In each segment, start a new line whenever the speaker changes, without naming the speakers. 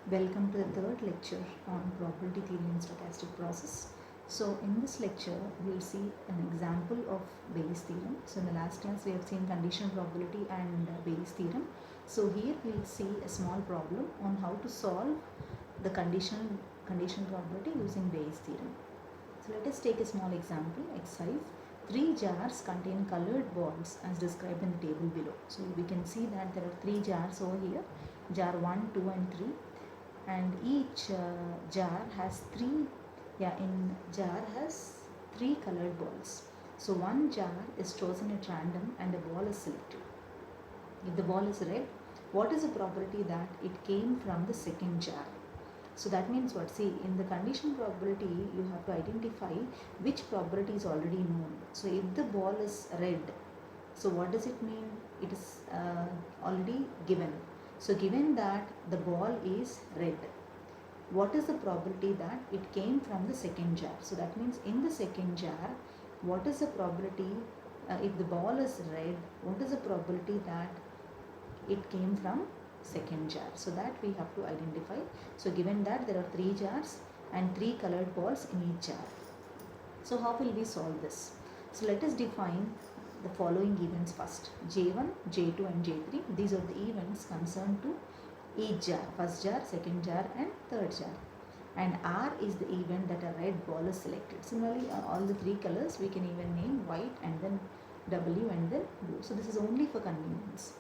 Welcome to the third lecture on probability theory and stochastic process. So in this lecture, we'll see an example of Bayes' theorem. So in the last class, we have seen conditional probability and Bayes' theorem. So here we'll see a small problem on how to solve the conditional probability using Bayes' theorem. So let us take a small example, exercise. 3 jars contain colored balls as described in the table below. So we can see that there are 3 jars over here, jar 1, 2 and 3, and each jar has three colored balls. So one jar is chosen at random and a ball is selected. If the ball is red, what is the probability that it came from the second jar? So that means what? See, in the conditional probability, you have to identify which probability is already known. So if the ball is red, so what does it mean? It is already given. So given that the ball is red, what is the probability that it came from the second jar? So that means in the second jar, what is the probability, if the ball is red, what is the probability that it came from second jar? So that we have to identify. So given that there are 3 jars and 3 colored balls in each jar. So how will we solve this? So let us define the following events first. J1, J2 and J3. These are the events concerned to each jar. First jar, second jar and third jar. And R is the event that a red ball is selected. Similarly, all the 3 colors we can even name white and then W and then blue. So this is only for convenience.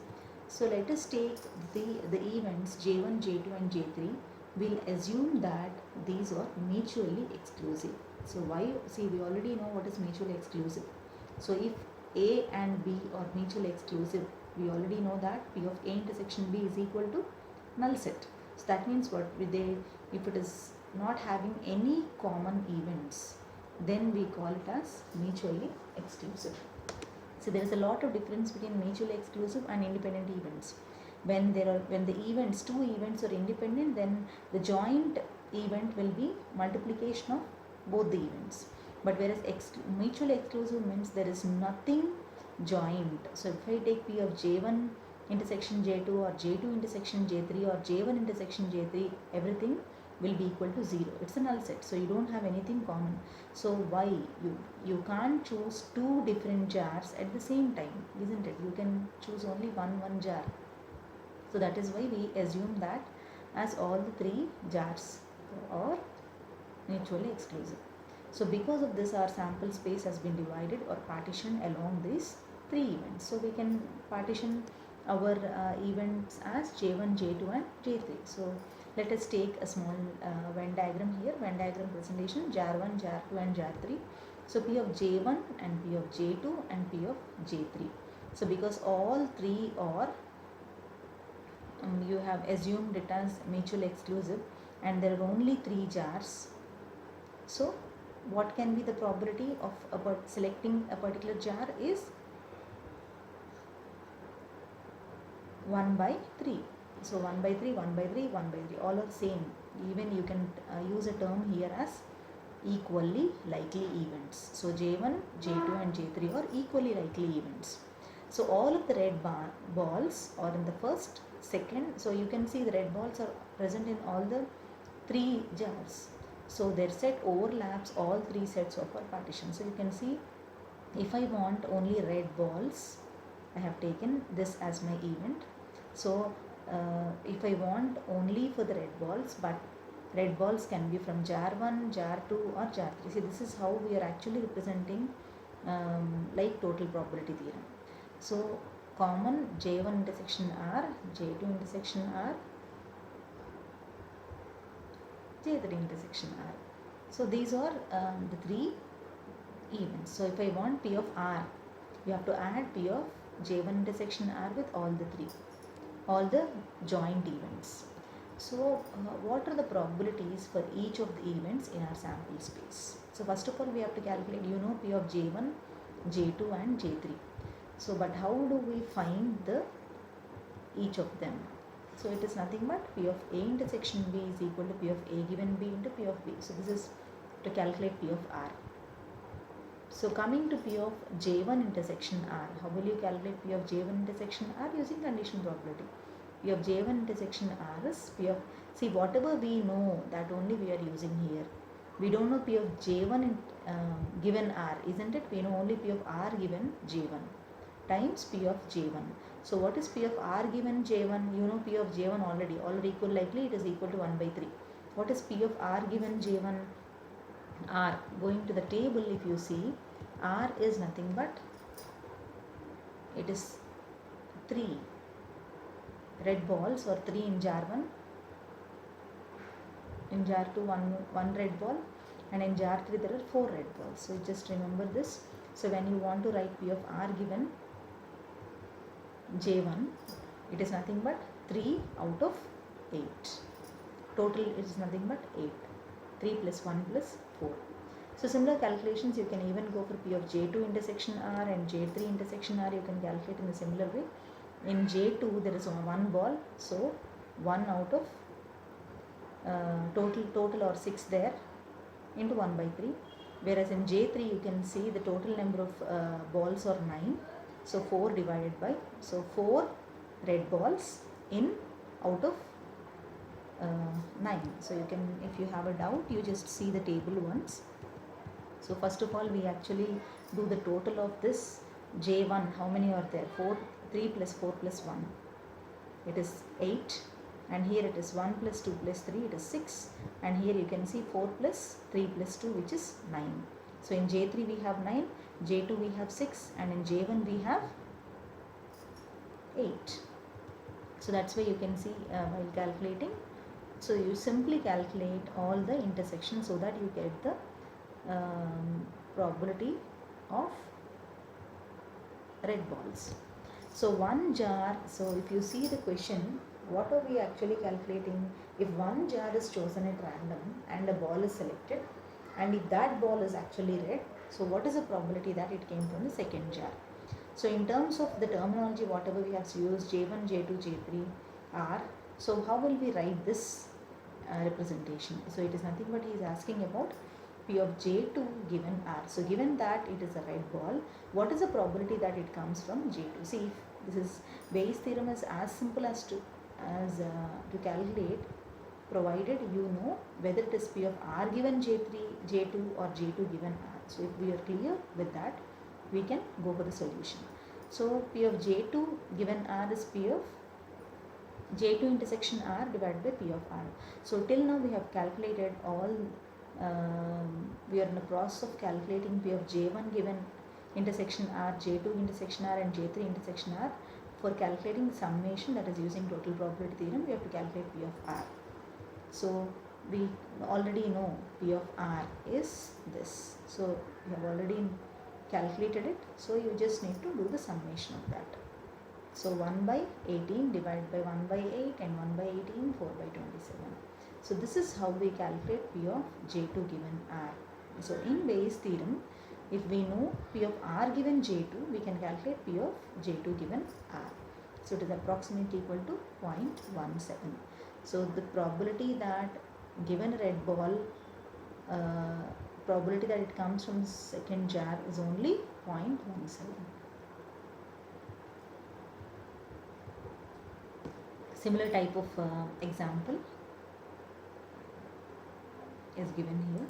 So let us take the events J1, J2 and J3. We'll assume that these are mutually exclusive. So why? See, we already know what is mutually exclusive. So if A and B are mutually exclusive, we already know that P of A intersection B is equal to null set. So that means what? If it is not having any common events, then we call it as mutually exclusive. So there is a lot of difference between mutually exclusive and independent events. When the events, 2 events are independent, then the joint event will be multiplication of both the events. But whereas mutually exclusive means there is nothing joined. So if I take P of J1 intersection J2 or J2 intersection J3 or J1 intersection J3, everything will be equal to 0. It's a null set, so you don't have anything common. So why? You can't choose 2 different jars at the same time, isn't it? You can choose only one jar. So that is why we assume that as all the 3 jars are mutually exclusive. So because of this, our sample space has been divided or partitioned along these 3 events. So we can partition our events as J1, J2 and J3. So let us take a small Venn diagram here. Venn diagram presentation, jar 1, jar 2 and jar 3. So P of J1 and P of J2 and P of J3. So because all 3 are, you have assumed it as mutually exclusive and there are only 3 jars. So what can be the probability of selecting a particular jar is 1 by 3. So 1 by 3, 1 by 3, 1 by 3, all are same. Even you can use a term here as equally likely events. So J1, J2 and J3 are equally likely events. So all of the red balls are in the first, second. So you can see the red balls are present in all the 3 jars. So their set overlaps all 3 sets of our partition. So you can see, if I want only red balls, I have taken this as my event. So if I want only for the red balls, but red balls can be from jar 1, jar 2 or jar 3. See, this is how we are actually representing like total probability theorem. So common J1 intersection R, J2 intersection R, J3 intersection R. So these are the 3 events. So if I want P of R, you have to add P of J1 intersection R with all the 3, all the joint events. So what are the probabilities for each of the events in our sample space? So first of all, we have to calculate, P of J1, J2 and J3. So but how do we find each of them? So it is nothing but P of A intersection B is equal to P of A given B into P of B. So this is to calculate P of R. So coming to P of J1 intersection R, how will you calculate P of J1 intersection R? Using conditional probability. P of J1 intersection R is P of, See, whatever we know, that only we are using here. We don't know P of J1 given R, isn't it? We know only P of R given J1 times P of J1. So what is P of R given J1? You know P of J1 already. Already equal likely it is equal to 1 by 3. What is P of R given J1? R. Going to the table, if you see, R is nothing but, it is 3 red balls, or 3 in jar 1. In jar 2, one red ball, and in jar 3 there are 4 red balls. So just remember this. So when you want to write P of R given J1, it is nothing but 3 out of 8. Total is nothing but 8. 3 plus 1 plus 4. So similar calculations you can even go for P of J2 intersection R and J3 intersection R. You can calculate in a similar way. In J2 there is one ball, so 1 out of total or 6 there into 1 by 3. Whereas in J3 you can see the total number of balls are 9. So 4 divided by, so 4 red balls in out of 9. So you can, if you have a doubt, you just see the table once. So first of all, we actually do the total of this J1. How many are there? 3 plus 4 plus 1. It is 8. And here it is 1 plus 2 plus 3, it is 6. And here you can see 4 plus 3 plus 2, which is 9. So in J3 we have 9, J2 we have 6, and in J1 we have 8. So that's why you can see while calculating. So you simply calculate all the intersections so that you get the probability of red balls. So one jar, so if you see the question, what are we actually calculating? If one jar is chosen at random and a ball is selected, and if that ball is actually red, so what is the probability that it came from the second jar? So in terms of the terminology, whatever we have used, J1, J2, J3, R, so how will we write this representation? So it is nothing but he is asking about P of J2 given R. So given that it is a red ball, what is the probability that it comes from J2? See, if this is Bayes' theorem is as simple as to calculate, provided you know whether it is P of R given J3, J2 or J2 given R. So if we are clear with that, we can go for the solution. So P of J2 given R is P of J2 intersection R divided by P of R. So till now we have calculated all, we are in the process of calculating P of J1 given intersection R, J2 intersection R and J3 intersection R. For calculating summation, that is using total probability theorem, we have to calculate P of R. So we already know P of R is this. So we have already calculated it. So you just need to do the summation of that. So 1 by 18 divided by 1 by 8 and 1 by 18, 4 by 27. So this is how we calculate P of J2 given R. So in Bayes' theorem, if we know P of R given J2, we can calculate P of J2 given R. So it is approximately equal to 0.17. So the probability that given a red ball, probability that it comes from the second jar is only 0.17. Similar type of example is given here.